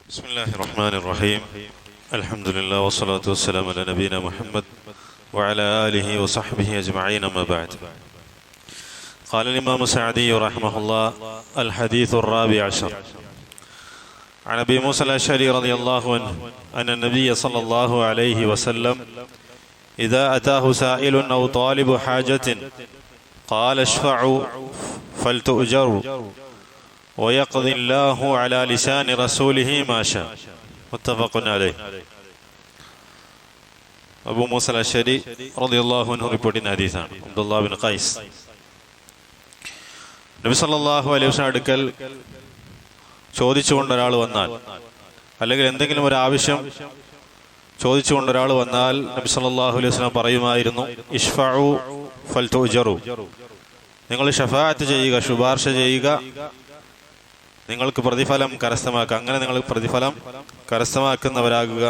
ബിസ്മില്ലാഹിർ റഹ്മാനിർ റഹീം. അൽഹംദുലില്ലാഹി വസ്സലാത്തു വസ്സലാമു അലാ നബീന മുഹമ്മദ് വഅലാ ആലിഹി വസഹ്ബിഹി അജ്മഈൻ. അമ്മാ ബഅദ്. ഖാല الإمام السعدي رحمه الله: الحديث الرابع عشر عن أبي موسى الأشعري رضي الله عنه أن النبي صلى الله عليه وسلم إذا أتاه سائل أو طالب حاجة قال اشفعوا فلتؤجروا ويقضي الله على لسان رسوله ما شاء. متفق عليه. അബൂ മൂസ അശ്ശരി റളിയല്ലാഹു അൻഹു റിപ്പോർട്ട് ചെയ്യുന്ന ഹദീസാണ്. അബ്ദുല്ലാഹ് ബിൻ ഖൈസ് നബി സല്ലല്ലാഹു അലൈഹി വസല്ലം അടുക്കൽ ചോദിച്ചുകൊണ്ട് ഒരാൾ വന്നാൽ, അല്ലെങ്കിൽ എന്തെങ്കിലും ഒരു ആവശ്യം ചോദിച്ചുകൊണ്ട് ഒരാൾ വന്നാൽ നബി സല്ലല്ലാഹു അലൈഹി വസല്ലം പറയുമായിരുന്നു, ഇശ്ഫഉ ഫൽതുജറു, നിങ്ങൾ ഷഫാഅത്ത് ചെയ്യുക, ശുപാർശ ചെയ്യുക, നിങ്ങൾക്ക് പ്രതിഫലം കരസ്ഥമാക്കുക. അങ്ങനെ നിങ്ങൾ പ്രതിഫലം കരസ്ഥമാക്കുന്നവരാകുക.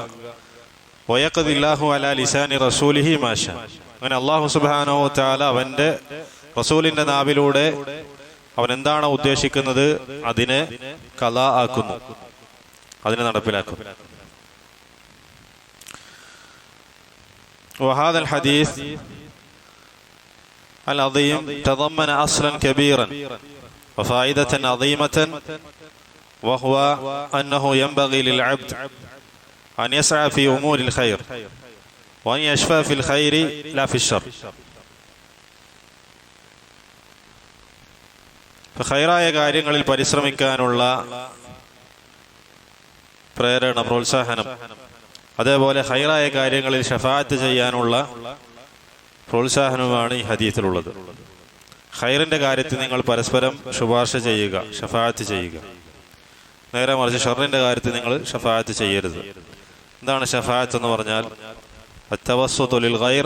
വയഖദില്ലാഹു അലാ ലിസാനി റസൂലിഹി മാ ശാ, അങ്ങനെ അല്ലാഹു സുബ്ഹാനഹു വ തആല അവന്റെ റസൂലിന്റെ നാവിലൂടെ അവൻ എന്താണോ ഉദ്ദേശിക്കുന്നത് അതിനെ ഖളാ ആക്കുന്നു, അതിനെ നടപ്പിലാക്കുന്നു. وهذا الحديث العظيم تضمن أصلا كبيرا وفائدة عظيمة، وهو أنه ينبغي للعبد أن يسعى في أمور الخير وأن يشفى في الخير لا في الشر. ഖൈറായ കാര്യങ്ങളിൽ പരിശ്രമിക്കാനുള്ള പ്രേരണ, പ്രോത്സാഹനം, അതേപോലെ ഖൈറായ കാര്യങ്ങളിൽ ഷഫാഅത്ത് ചെയ്യാനുള്ള പ്രോത്സാഹനവുമാണ് ഈ ഹദീസിലുള്ളത്. ഖൈറിന്റെ കാര്യത്തിൽ നിങ്ങൾ പരസ്പരം ശുപാർശ ചെയ്യുക, ഷഫാഅത്ത് ചെയ്യുക. നേരെ മറിച്ച് ഷർറിന്റെ കാര്യത്തിൽ നിങ്ങൾ ഷഫാഅത്ത് ചെയ്യരുത്. എന്താണ് ഷഫാഅത്ത് എന്ന് പറഞ്ഞാൽ? അത്തവസ്സുതു ലിൽ ഖൈർ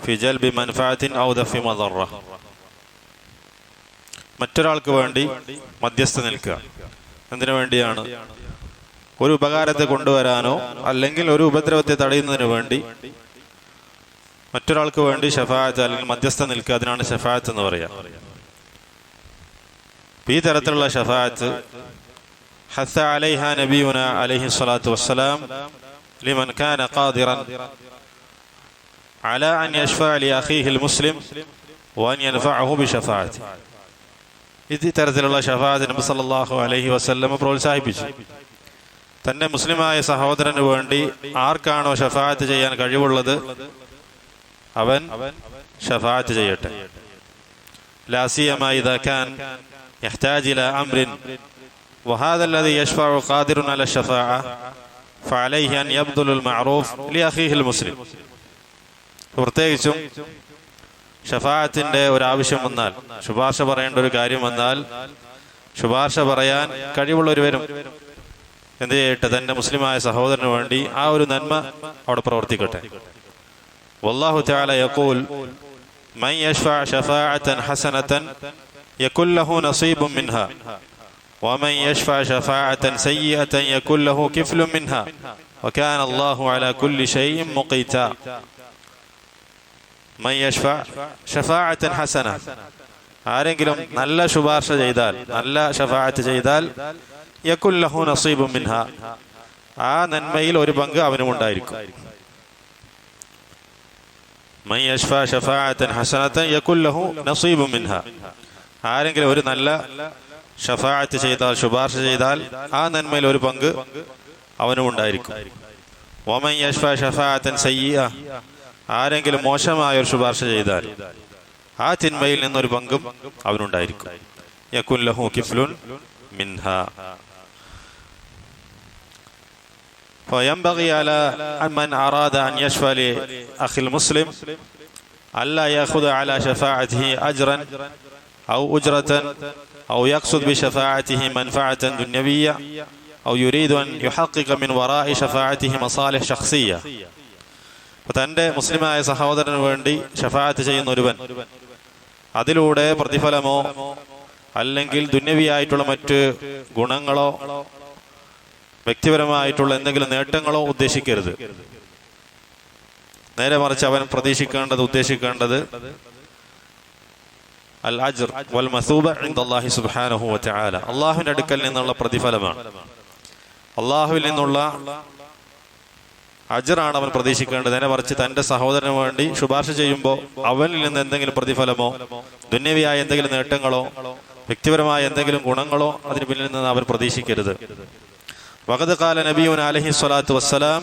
ഫി ജൽബി മൻഫഅത്തിൻ ഔ ദഫി മദറ, മറ്റൊരാൾക്ക് വേണ്ടി മധ്യസ്ഥ നിൽക്കുക. എന്തിനു വേണ്ടിയാണ്? ഒരു ഉപകാരത്തെ കൊണ്ടുവരാനോ അല്ലെങ്കിൽ ഒരു ഉപദ്രവത്തെ തടയുന്നതിന് വേണ്ടി മറ്റൊരാൾക്ക് വേണ്ടി ഷഫാഅത്ത് അല്ലെങ്കിൽ മധ്യസ്ഥ നിൽക്കുക. അതിനാണ് ഷഫാഅത്ത് എന്ന് പറയാം. ഈ തരത്തിലുള്ള ഷഫാഅത്ത് ഹസ്സ അലൈഹാ നബിയുന അലൈഹി സ്വലാത്തു വസ്സലാം ലിമൻ കാന ഖാദിറൻ അലാ അൻ യശ്ഫഅ ലി അഖീഹിൽ മുസ്ലിം വഅൻ യൻഫഅഹു ബിശഫാഅത്തി. ഈ തരത്തിലുള്ള ഷഫാഅത്ത് നബി സല്ലല്ലാഹു അലൈഹി വസല്ലം പ്രോത്സാഹിപ്പിച്ചു. തന്റെ മുസ്ലിമായ സഹോദരന് വേണ്ടി ആർക്കാണോ ഷഫാഅത്ത് ചെയ്യാൻ കഴിവുള്ളത് അവൻ ഷഫാഅത്ത് ചെയ്യട്ടെ. ലാ സിയമാ ഇദാ കാൻ യഹ്താജ് ഇലാ അംറിൻ വഹാദാ അല്ലദീ യശ്ഫഉ ഖാദിറുൻ അലാ ഷഫാഅ ഫഅലൈഹി അൻ യബ്ദുലുൽ മഅറൂഫ് ലി അഖീഹിൽ മുസ്ലിം. പ്രത്യേകിച്ചും ഷഫാഅത്തിന്റെ ഒരാവശ്യം വന്നാൽ, ശുപാർശ പറയേണ്ട ഒരു കാര്യം വന്നാൽ, ശുപാർശ പറയാൻ കഴിവുള്ളവരും എന്ത് ചെയ്യട്ടെ? തന്റെ മുസ്ലിമായ സഹോദരന് വേണ്ടി ആ ഒരു നന്മ അവിടെ പ്രവർത്തിക്കട്ടെ. വല്ലാഹു തആല യഖൂൽ മൻ യശ്ഫഅ ശഫാഅതൻ ഹസനതൻ യകുൽ ലഹു നസീബുൻ മിൻഹാ വമൻ യശ്ഫഅ ശഫാഅതൻ സയ്യിഅതൻ യകുൽ ലഹു കിഫ്ലുൻ മിൻഹാ വകാന അല്ലാഹു അലാ കുല്ലി ഷൈഇൻ മുഖീത. മൻ യശ്ഫഅ ശഫാഅതൻ ഹസന, ആരെങ്കിലും നല്ല ശുപാർശ ചെയ്താൽ, നല്ല ഷഫാഅത്ത് ചെയ്താൽ, യകുൽ ലഹു നസീബുൻ മിൻഹാ, ആ നന്മയിൽ ഒരു പങ്ക് അവനും ഉണ്ടായിരിക്കും. മൻ യശ്ഫഅ ശഫാഅതൻ ഹസനതൻ യകുൽ ലഹു നസീബുൻ മിൻഹാ, ആരെങ്കിലും ഒരു നല്ല ഷഫാഅത്ത് ചെയ്താൽ, ശുപാർശ ചെയ്താൽ, ആ നന്മയിൽ ഒരു പങ്ക് അവനും ഉണ്ടായിരിക്കും. വമൻ യശ്ഫഅ ശഫാഅതൻ സയ്യിഅ, ആരെങ്കിലും മോശമായ ഒരു ശുപാർശ ചെയ്താൽ ആ തിന്മയിൽ നിന്നൊരു പങ്കും അവനുണ്ടായിരിക്കും. യകുൽ ലഹു കിഫ്ലുൻ മിൻഹാ. فينبغي على من أراد أن يشفى لأخي المسلم ألا يأخذ على شفاعته أجرا أو أجرة أو يقصد بشفاعته منفعة دنيوية أو يريد أن يحقق من وراء شفاعته مصالح شخصية. തന്റെ മുസ്ലിമായ സഹോദരന് വേണ്ടി ഷഫാഅത്ത് ചെയ്യുന്ന ഒരുവൻ അതിലൂടെ പ്രതിഫലമോ അല്ലെങ്കിൽ ദുന്യവിയായിട്ടുള്ള മറ്റ് ഗുണങ്ങളോ വ്യക്തിപരമായിട്ടുള്ള എന്തെങ്കിലും നേട്ടങ്ങളോ ഉദ്ദേശിക്കരുത്. നേരെ മറിച്ച് അവൻ ഉദ്ദേശിക്കേണ്ടത് അൽ അജ്ർ വൽ മസൂബ ഇൻദല്ലാഹി സുബ്ഹാനഹു വ തആല, അല്ലാഹുവിന്റെ അടുക്കൽ നിന്നുള്ള പ്രതിഫലമാണ്. അള്ളാഹുവിൽ നിന്നുള്ള അജ്റാണ് അവൻ പ്രതീക്ഷിക്കേണ്ടത്. നേരെ മറിച്ച് തന്റെ സഹോദരന് വേണ്ടി ശുപാർശ ചെയ്യുമ്പോൾ അവനിൽ നിന്ന് എന്തെങ്കിലും പ്രതിഫലമോ ദുന്യവിയായ എന്തെങ്കിലും നേട്ടങ്ങളോ വ്യക്തിപരമായ എന്തെങ്കിലും ഗുണങ്ങളോ അതിന് പിന്നിൽ നിന്ന് അവൻ പ്രതീക്ഷിക്കരുത്. വഖദ് ഖാല നബിയുനാ അലൈഹി സ്വലാത്തു വസ്സലാം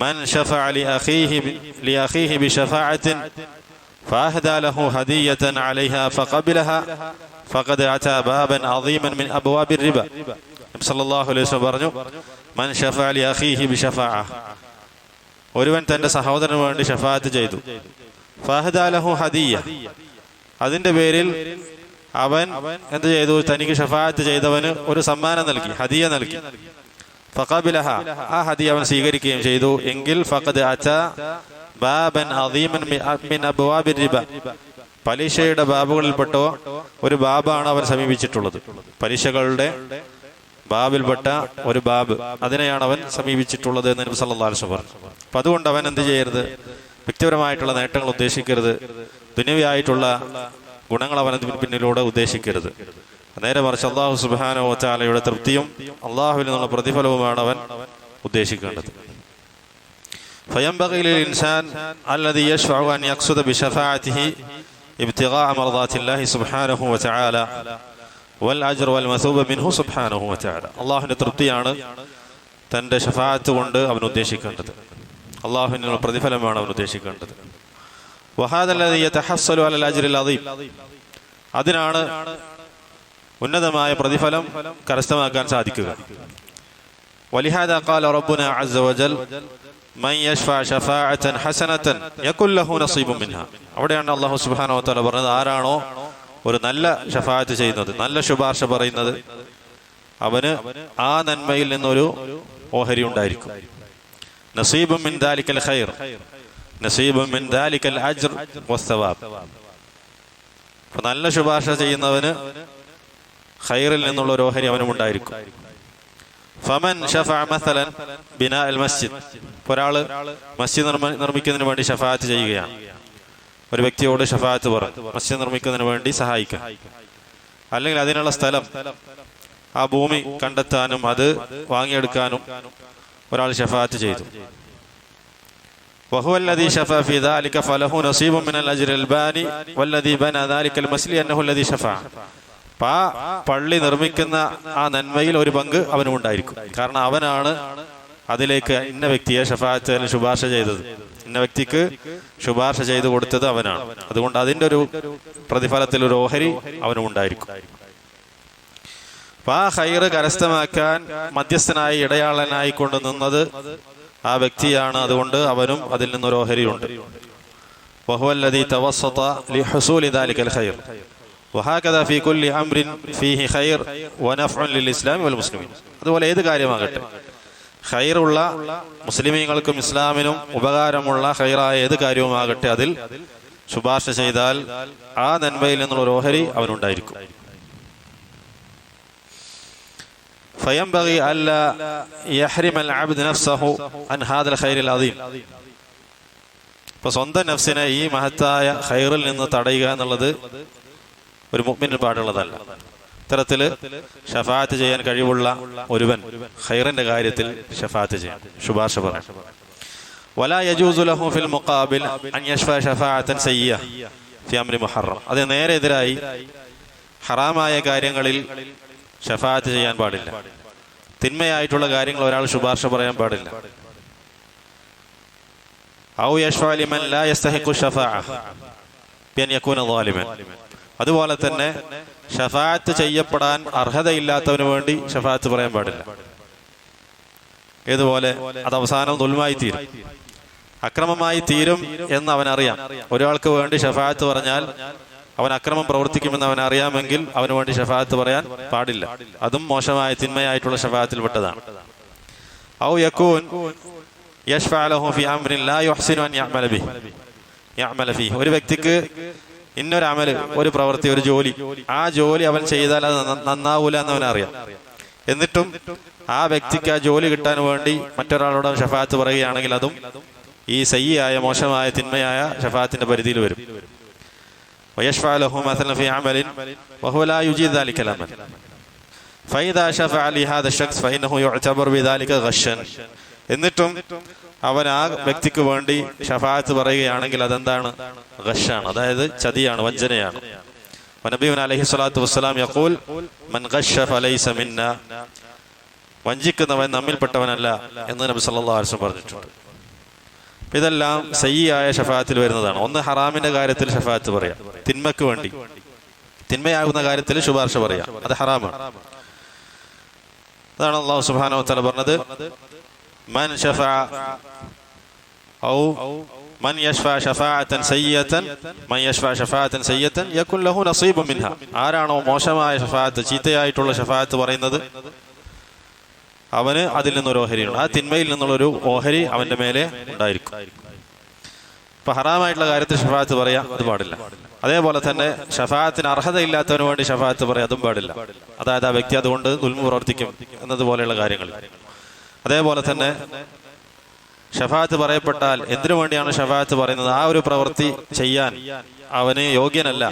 മൻ ശഫഅ ലിഅഖീഹി ബിശഫാഅത്തിൻ ഫഅഹദാ ലഹു ഹദിയതൻ അലൈഹാ ഫഖബിലഹാ ഫഖദ് അതാ ബാബൻ അദീമൻ മിൻ അബ്വാബിർ റിബ. നബി സല്ലല്ലാഹു അലൈഹി വസല്ലം പറഞ്ഞു, മൻ ശഫഅ ലിഅഖീഹി ബിശഫാഅ, ഒരുവൻ തന്റെ സഹോദരന് വേണ്ടി ശഫാഅത്ത് ചെയ്തു, ഫഅഹദാ ലഹു ഹദിയ, അതിന്റെ പേരിൽ അവൻ എന്ത് ചെയ്തു, തനിക്ക് ശഫാഅത്ത് ചെയ്തവന് ഒരു സമ്മാനം നൽകി, ഹദിയ നൽകി. ഫഖബിലഹ, ആ ഹദിയ അവൻ സ്വീകരിക്കുകയും ചെയ്തു എങ്കിൽ ഫഖദ് അതാ ബാബൻ അദീമൻ മിൻ അബ്വാബിർ റിബ, പലിശയുടെ ബാബുകളിൽപ്പെട്ട ഒരു ബാബാണ് അവൻ സമീപിച്ചിട്ടുള്ളത്. പലിശകളുടെ ബാബിൽപ്പെട്ട ഒരു ബാബ്, അതിനെയാണ് അവൻ സമീപിച്ചിട്ടുള്ളത് എന്ന് നബി സല്ലല്ലാഹു അലൈഹി വസല്ലം പറഞ്ഞു. അപ്പൊ അതുകൊണ്ട് അവൻ എന്ത് ചെയ്യരുത്, വ്യക്തിപരമായിട്ടുള്ള നേട്ടങ്ങൾ ഉദ്ദേശിക്കരുത്, ദുനിയവിയായിട്ടുള്ള ഗുണങ്ങൾ അവൻ പിന്നിലൂടെ ഉദ്ദേശിക്കരുത്. നേരെ മറിച്ച് അല്ലാഹു സുബ്ഹാനഹു വ തആലയുടെ തൃപ്തിയും അല്ലാഹുവിൽ നിന്നുള്ള പ്രതിഫലവുമാണ് അവൻ ഉദ്ദേശിക്കേണ്ടത്. ഫയംബഗി ലിൽ ഇൻസാൻ അല്ലദി യശ്ഫഉ അൻ യഖ്സുദ ബിശഫാഅതിഹി ഇബ്തിഗാഅ മർദാത്തില്ലാഹി സുബ്ഹാനഹു വ തആല വൽ അജ്ർ വൽ മസൂബ മിൻഹു സുബ്ഹാനഹു വ തആല. അല്ലാഹുവിന്റെ തൃപ്തിയാണ് തന്റെ ശഫാഅത്ത് കൊണ്ട് അവൻ ഉദ്ദേശിക്കേണ്ടത്, അല്ലാഹുവിൽ നിന്നുള്ള പ്രതിഫലമാണ് അവൻ ഉദ്ദേശിക്കേണ്ടത്. വഹാദ അല്ലദി യതഹസ്സലു അലൽ അജ്റിൽ അദീം, അതിനാണ് ഉന്നതമായ പ്രതിഫലം കരസ്ഥമാക്കാൻ സാധിക്കുക. വലിഹാദാ ഖാല റബ്ബുനാ അസ്സ വജൽ മൻ യശ്ഫഅ ശഫാഅതൻ ഹസനതൻ യകുൽ ലഹു നസീബുൻ മിൻഹാ. അവിടെയാണ് അല്ലാഹു സുബ്ഹാനഹു വ തആല പറഞ്ഞത്, ആരാണോ ഒരു നല്ല ശഫാഅത്ത് ചെയ്യുന്നത്, നല്ല ശുപാർശ പറയുന്നത്, അവന് ആ നന്മയിൽ നിന്നൊരു ഓഹരി ഉണ്ടായിരിക്കും. നസീബുൻ മിൻ ദാലിക്കൽ ഖൈർ നസീബുൻ മിൻ ദാലിക്കൽ അജ്ർ വസ്സവാബ്. നല്ല ശുപാർശ ചെയ്യുന്നവന് ഖൈറിൽ നിന്നുള്ള ഒരു ഓഹരി അവനും ഉണ്ടായിരിക്കും. ഫമൻ ശഫഅ മസലൻ ബിനാഅൽ മസ്ജിദ്, ഒരാള് മസ്ജിദ് നിർമ്മിക്കുന്നതിന് വേണ്ടി ശഫാഅത്ത് ചെയ്യുകയാണ്. ഒരു വ്യക്തിയോട് ശഫാഅത്ത് പറഞ്ഞു മസ്ജിദ് നിർമ്മിക്കുന്നതിന് വേണ്ടി സഹായിക്കാൻ, അല്ലെങ്കിൽ അതിനുള്ള സ്ഥലം, ആ ഭൂമി കണ്ടെത്താനും അത് വാങ്ങിയെടുക്കാനും ഒരാൾ ശഫാഅത്ത് ചെയ്തു. وهو الذي شفع في ذلك فله نصيب من الأجر الباني والذي بنى ذلك المسجد أنه الذي شفع. ആ പള്ളി നിർമ്മിക്കുന്ന ആ നന്മയിൽ ഒരു പങ്ക് അവനും ഉണ്ടായിരിക്കും. കാരണം അവനാണ് അതിലേക്ക് ഇന്ന വ്യക്തിയെ ശഫാഅത്ത് ശുപാർശ ചെയ്തത്, ഇന്ന വ്യക്തിക്ക് ശുപാർശ ചെയ്തു കൊടുത്തത് അവനാണ്. അതുകൊണ്ട് അതിന്റെ ഒരു പ്രതിഫലത്തിൽ ഒരു ഓഹരി അവനും ഉണ്ടായിരിക്കും. അപ്പൊ ആ ഖൈറ് കരസ്ഥമാക്കാൻ മധ്യസ്ഥനായി ഇടയാളനായി കൊണ്ട് നിന്നത് ആ വ്യക്തിയാണ്. അതുകൊണ്ട് അവനും അതിൽ നിന്നൊരു ഓഹരിയുണ്ട്. വഹുവല്ലദീ തവസ്സത ലിഹുസൂലി ദാലിക്കൽ ഖൈർ വഹകദാ ഫീ കുല്ലി അംറിൻ ഫീഹി ഖൈർ വനഫ്ഉൻ ലിൽഇസ്ലാം വൽ മുസ്ലിമീൻ. അതുപോലെ ഏത് കാര്യമാകട്ടെ, ഖൈറുള്ള മുസ്ലിമീങ്ങൾക്കും ഇസ്ലാമിനും ഉപകാരമുള്ള ഖൈറായ ഏത് കാര്യവുമാകട്ടെ, അതിൽ ശുപാർശ ചെയ്താൽ ആ നന്മയിൽ നിന്നുള്ള ഒരു ഓഹരി അവനുണ്ടായിരിക്കും. ഫയംബഗി അല്ലാ യഹ്രിമൽ അബ്ദു നഫ്സഹു അൻ ഹാദൽ ഖൈറിൽ അദീം. ഇപ്പൊ സ്വന്തം നഫ്സിനെ ഈ മഹത്തായ ഖൈറിൽ നിന്ന് തടയുക എന്നുള്ളത് ഒരു മുഅ്മിനിന് പാടുള്ളതല്ല. ഇത്തരത്തില് ശഫാഅത്ത് ചെയ്യാൻ കഴിവുള്ള ഒരുവൻ ഖൈറിന്റെ കാര്യത്തിൽ ശഫാഅത്ത് ചെയ്യാൻ, ശുപാർശ പറയാൻ. വലാ യജൂസു ലഹു ഫിൽ മുഖാബിൽ അൻ യശ്ഫഅ ശഫാഅതൻ സയ്യിഅ ഫി അംരി മുഹറം. അത് നേരെ എതിരായി ഹറാമായ കാര്യങ്ങളിൽ ശഫാഅത്ത് ചെയ്യാൻ പാടില്ല. തിന്മയായിട്ടുള്ള കാര്യങ്ങൾ ഒരാൾ ശുപാർശ പറയാൻ പാടില്ല. ഔ യശ്ഫഅ ലിമൻ ലാ യസ്തഹിഖു ശഫാഅ ബിഅൻ യകൂന ളാലിമൻ. അതുപോലെ തന്നെ ശഫാഅത്ത് ചെയ്യപ്പെടാൻ അർഹതയില്ലാത്തവന് വേണ്ടി ശഫാഅത്ത് പറയാൻ പാടില്ല. ഏതുപോലെ അത് അവസാനം ദുൽമായി തീരും, അക്രമമായി തീരും എന്ന് അവനറിയാം. ഒരാൾക്ക് വേണ്ടി ശഫാഅത്ത് പറഞ്ഞാൽ അവൻ അക്രമം പ്രവർത്തിക്കുമെന്ന് അവൻ അറിയാമെങ്കിൽ അവന് വേണ്ടി ശഫാഅത്ത് പറയാൻ പാടില്ല. അതും മോശമായ തിന്മയായിട്ടുള്ള ശഫാഅത്തിൽപ്പെട്ടതാണ്. ഔ യകൂൻ യശ്ഫഅ ലഹു ഫി അംരിൻ ലാ യുഹ്സിനു അൻ യഅമല ഫീഹി. ഒരു വ്യക്തിക്ക് ഇന്നൊരു അമല്, ഒരു പ്രവൃത്തി, ഒരു ജോലി, ആ ജോലി അവൻ ചെയ്താൽ അത് നന്നാവൂല എന്നവൻ അറിയാം. എന്നിട്ടും ആ വ്യക്തിക്ക് ആ ജോലി കിട്ടാൻ വേണ്ടി മറ്റൊരാളോട് ശഫാഅത്ത് പറയുകയാണെങ്കിൽ അതും ഈ സയ്യിയായ മോശമായ തിന്മയായ ശഫാഅത്തിന്റെ പരിധിയിൽ വരും. ഫൈദാ ശഫഅ ലിഹാദ ശഖ്സ് ഫഇന്നഹു യുഅ്തബർ ബിദാലിക ഗശ്ശൻ. എന്നിട്ടും അവൻ ആ വ്യക്തിക്ക് വേണ്ടി ഷഫാഅത്ത് പറയുകയാണെങ്കിൽ അതെന്താണ്? ഗശ്ശാണ്, അതായത് ചതിയാണ്, വഞ്ചനയാണ്. നബിയുനാ അലൈഹി സ്വലാത്തു വസ്സലാം യഖൂൽ മൻ ഗശ്ശ ഫലൈസ മിന്നാ, വഞ്ചിക്കുന്നവൻ നമ്മിൽപ്പെട്ടവനല്ല എന്ന് നബി സല്ലല്ലാഹു അലൈഹി വസല്ലം പറഞ്ഞിട്ടുണ്ട്. ഇതെല്ലാം സയ്യിയായ ഷഫാഅത്തിൽ വരുന്നതാണ്. ഒന്ന്, ഹറാമിന്റെ കാര്യത്തിൽ ഷഫാഅത്ത് പറയാം, തിന്മക്ക് വേണ്ടി, തിന്മയാകുന്ന കാര്യത്തിൽ ശുപാർശ പറയാം, അത് ഹറാമാണ്. അതാണ് അല്ലാഹു സുബ്ഹാനഹു വ തആല പറഞ്ഞത്, മൻ ശഫഅ ഔ മൻ യശ്ഫഅ ശഫാഅതൻ സയ്യിഅതൻ മൻ യശ്ഫഅ ശഫാഅതൻ സയ്യിഅതൻ യകുൻ ലഹു നസീബുൻ മിൻഹാ. ആരാണോ മോശമായ ഷഫാഅത്ത്, ചീത്തയായിട്ടുള്ള ഷഫാഅത്ത് പറയുന്നത്, അവന് അതിൽ നിന്നൊരു ഓഹരിയുണ്ട്, ആ തിന്മയിൽ നിന്നുള്ളൊരു ഓഹരി അവന്റെ മേലെ ഉണ്ടായിരിക്കും. ഇപ്പൊ ഹറാമായിട്ടുള്ള കാര്യത്തിൽ ഷഫാഅത്ത് പറയാം, അത് പാടില്ല. അതേപോലെ തന്നെ ഷഫാഅത്തിന് അർഹതയില്ലാത്തവന് വേണ്ടി ഷഫാഅത്ത് പറയാം, അതും പാടില്ല. അതായത് ആ വ്യക്തി അതുകൊണ്ട് ദുൽമു പ്രവർത്തിക്കും എന്നതുപോലെയുള്ള കാര്യങ്ങൾ. അതേപോലെ തന്നെ ഷഫാഅത്ത് പറയപ്പെട്ടാൽ എന്തിനു വേണ്ടിയാണ് ഷഫാഅത്ത് പറയുന്നത്, ആ ഒരു പ്രവൃത്തി ചെയ്യാൻ അവന് യോഗ്യനല്ല,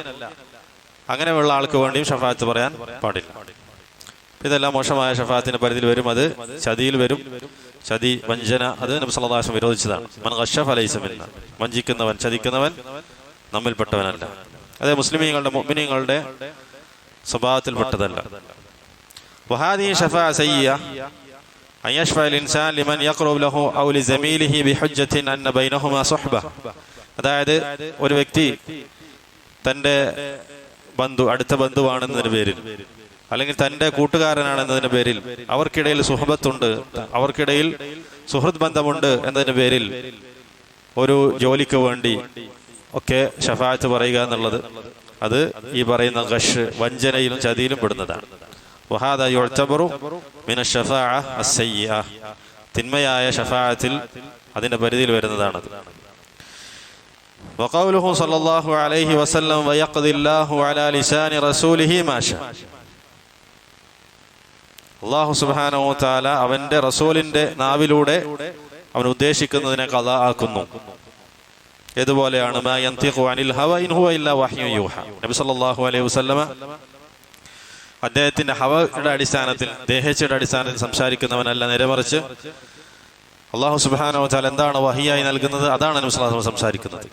അങ്ങനെയുള്ള ആൾക്ക് വേണ്ടിയും ഷഫാഅത്ത് പറയാൻ പാടില്ല. ഇതെല്ലാം മോശമായ ഷഫാഅത്തിന്റെ പരിധിയിൽ വരും, അത് ചതിയിൽ വരും. ചതി, വഞ്ചന, അത് നബി സല്ലല്ലാഹു അലൈഹി വസല്ലം വിരോധിച്ചതാണ്. മൻ ഗശ്ശ ഫലൈസ മിന്നാ, വഞ്ചിക്കുന്നവൻ, ചതിക്കുന്നവൻ നമ്മിൽപ്പെട്ടവനല്ല. അതേ മുസ്ലിമീങ്ങളുടെ, മുഅ്മിനീങ്ങളുടെ സ്വഭാവത്തിൽപ്പെട്ടതല്ല. വഹാദിഹി ശഫാഅ സയ്യിഅ അൻ യശ്ഫഅ അൽ-ഇൻസാൻ ലിമൻ യഖ്റബു ലഹു ഔ ലിസമീലിഹി ബിഹുജ്ജത്തിൻ അന്ന ബൈനഹുമാ സുഹ്ബ. അതായത് ഒരു വ്യക്തി തന്റെ ബന്ധു, അടുത്ത ബന്ധുവാണെന്നതിന്റെ പേരിൽ, അല്ലെങ്കിൽ തന്റെ കൂട്ടുകാരനാണെന്നതിന്റെ പേരിൽ, അവർക്കിടയിൽ സുഹബത്തുണ്ട്, അവർക്കിടയിൽ സുഹൃത്ത് ബന്ധമുണ്ട് എന്നതിന്റെ പേരിൽ ഒരു ജോലിക്ക് വേണ്ടി ഒക്കെ ഷഫാഅത്ത് പറയുക എന്നുള്ളത്, അത് ഈ പറയുന്ന ഗഷ്, വഞ്ചനയിലും ചതിയിലും പെടുന്നതാണ്. വഹാദാ യുഅ്തബറു മിന ശഫാഅ അസ്സയ്യിഅ, തിന്മയായ ഷഫാഅത്തിൽ അതിന്റെ പരിധിയിൽ വരുന്നതാണത്. വഖൗലുഹു സ്വല്ലല്ലാഹു അലൈഹി വസല്ലം വയഖ്ദില്ലാഹു അലാ ലിസാനി റസൂലിഹി മാ ശാ. അല്ലാഹു സുബ്ഹാനഹു വ തആല അവന്റെ റസൂലിന്റെ നാവിലൂടെ അവൻ ഉദ്ദേശിക്കുന്നതിനെ ഖളാ ആക്കുന്നു. ഏതുപോലെയാണ്? മാ യൻതിഖു അനിൽ ഹവ ഇൻ ഹുവ ഇല്ലാ വഹ്യു യൂഹാ. നബി സല്ലല്ലാഹു അലൈഹി വസല്ലമ അദ്ദേഹത്തിന്റെ ഹവയുടെ അടിസ്ഥാനത്തിൽ, ദേഹേച്ഛയുടെ അടിസ്ഥാനത്തിൽ സംസാരിക്കുന്നവനല്ല, നേരെമറിച്ച് അല്ലാഹു സുബ്ഹാനഹു വ തആല എന്താണ് വഹിയായി നൽകുന്നത്, അതാണ് നബി സല്ലല്ലാഹു അലൈഹി വസല്ലം സംസാരിക്കുന്നത്.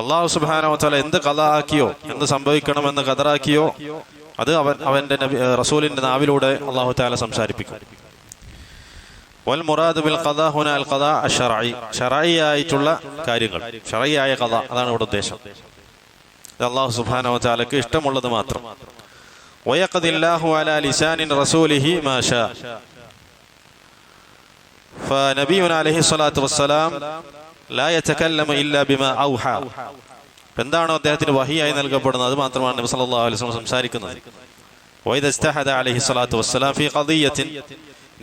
അല്ലാഹു സുബ്ഹാനഹു വ തആല എന്ത് ഖളാ ആക്കിയോ, എന്ത് സംഭവിക്കണമെന്ന് ഖദറാക്കിയോ, അത് അവന്റെ റസൂലിന്റെ നാവിലൂടെ അല്ലാഹു തആല സംസാരിപ്പിക്കും. വൽ മുറാദു ബിൽ ഖദാ ഹുനാ അൽ ഖദാ അശ്ശറഈ, ശറഈയായിട്ടുള്ള കാര്യങ്ങൾ, ശറഈയായ ഖദാ, അതാണ് ഇവിടെ ഉദ്ദേശം. ഇത് അല്ലാഹു സുബ്ഹാനഹു വ തആലക്ക് ഇഷ്ടമുള്ളത് മാത്രം. വയഖ്ദില്ലാഹു അലാ ലിസാനി റസൂലിഹി മാ ശാ. ഫനബിയുനാ അലൈഹി സ്വലാത്തു വസ്സലാം ലാ യതകല്ലമു ഇല്ലാ ബിമാ ഔഹാ. എന്താണോ അദ്ദേഹത്തിന് വഹിയായി നൽകപ്പെടുന്നത് അത് മാത്രമാണ് നബി സല്ലല്ലാഹു അലൈഹി വസല്ലം സംസാരിക്കുന്നത്. വഇദ ഇസ്തഹദ അലൈഹി സ്വലാത്തു വസ്സലാം ഫീ ഖദിയത്തിൻ,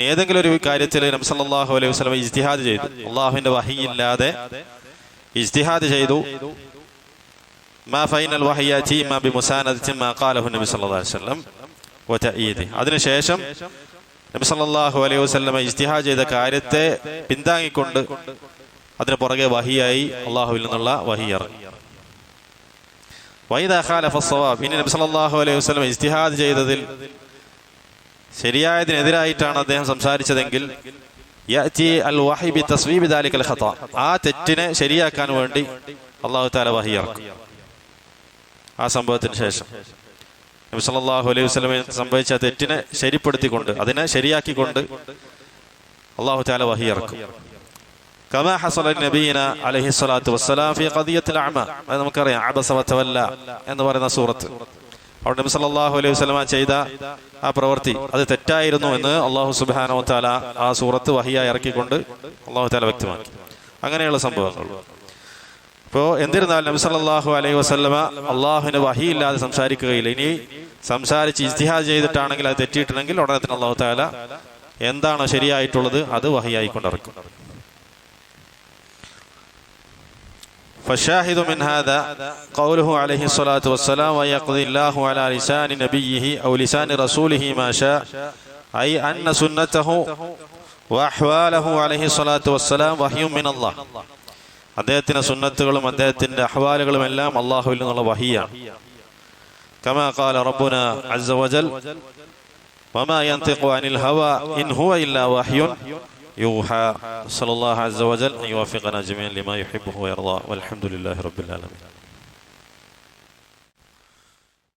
ഏതെങ്കിലും ഒരു കാര്യത്തിൽ നബി സല്ലല്ലാഹു അലൈഹി വസല്ലം ഇജ്തിഹാദ് ചെയ്തു, അല്ലാഹുവിന്റെ വഹിയില്ലാതെ ഇജ്തിഹാദ് ചെയ്തു, മാ ഫൈനൽ വഹയ്യാതി മാ ബിമുസാനദതി മാ ഖാലഹു നബി സല്ലല്ലാഹു അലൈഹി വസല്ലം വതഈദി. അതിനുശേഷം നബി സല്ലല്ലാഹു അലൈഹി വസല്ലം ഇജ്തിഹാദ് ചെയ്ത കാര്യത്തെ പിന്താങ്ങിക്കൊണ്ട് അതിന് പുറകെ വഹിയായി അല്ലാഹുവിൽ നിന്നുള്ള വഹി ഇറങ്ങി. വൈദാ ഖാലഫ അസ്സവാബ്, ഇനി നബി സല്ലല്ലാഹു അലൈഹി വസല്ലം ഇജ്തിഹാദ് ചെയ്തതിൽ ശരിയായതിനെതിരായിട്ടാണ് അദ്ദേഹം സംസാരിച്ചതെങ്കിൽ യഅതി അൽ വഹി ബി തസ്വീബ് ദാലികൽ ഖതാ, ആ തെറ്റിനെ ശരിയാക്കാൻ വേണ്ടി അല്ലാഹു തആല വഹി ഇറക്കും. ആ സംഭവത്തിന് ശേഷം നബി സല്ലല്ലാഹു അലൈഹി വസല്ലം സംഭവിച്ച തെറ്റിനെ ശരിപ്പെടുത്തിക്കൊണ്ട്, അതിനെ ശരിയാക്കിക്കൊണ്ട് അല്ലാഹു തആല വഹി ഇറക്കും. കമാ ഹസല നബിയിന അലൈഹി സ്വലാത്തു വസ്സലാം ഫീ ഖദിയത്തിൽ അഅമ, അത് നമുക്കറിയാം, അബസ വതവല്ല എന്ന് പറയുന്ന സൂറത്ത്. അവിടെ നബി സല്ലല്ലാഹു അലൈഹി വസല്ലം ചെയ്ത ആ പ്രവൃത്തി അത് തെറ്റായിരുന്നു എന്ന് അല്ലാഹു സുബ്ഹാനഹു വ തആല ആ സൂറത്ത് വഹിയായി ഇറക്കിക്കൊണ്ട് അല്ലാഹു തആല വ്യക്തമാക്കി. അങ്ങനെയുള്ള സംഭവങ്ങൾ. ഇപ്പോൾ എന്നിരുന്നാൽ നബി സല്ലല്ലാഹു അലൈഹി വസല്ലമ അല്ലാഹുവിന്റെ വഹിയില്ലാതെ സംസാരിക്കുകയില്ല. ഇനി സംസാരിച്ച് ഇജ്തിഹാദ് ചെയ്തിട്ടാണെങ്കിൽ, അത് തെറ്റിയിട്ടുണ്ടെങ്കിൽ ഉടനെ തന്നെ അല്ലാഹു തആല എന്താണ് ശരിയായിട്ടുള്ളത് അത് വഹിയായിക്കൊണ്ടിറക്കും. فالشاهد من هذا قوله عليه الصلاة والسلام ويقضي الله على لسان نبيه أو لسان رسوله ما شاء، أي أن سنته وأحواله عليه الصلاة والسلام وحي من الله. അദ്ദേഹത്തിന്റെ സുന്നത്തുകളും അദ്ദേഹത്തിന്റെ അഹ്വാലുകളും എല്ലാം അല്ലാഹുവിൽ നിന്നുള്ള വഹിയാണ്. കമാ ഖാല റബ്ബുനാ അസ്സ വജൽ, വമാ യൻതിഖു അനിൽ ഹവാ ഇൻ ഹുവ ഇല്ലാ വഹ്യുൻ യൂഹാ. അസ്അലുല്ലാഹു അസ്സ വജൽ അൻ യുവഫിഖനാ ജമീഅൻ ലിമാ യുഹിബ്ബുഹു വയർളാ. വൽഹംദുലില്ലാഹി റബ്ബിൽ ആലമീൻ.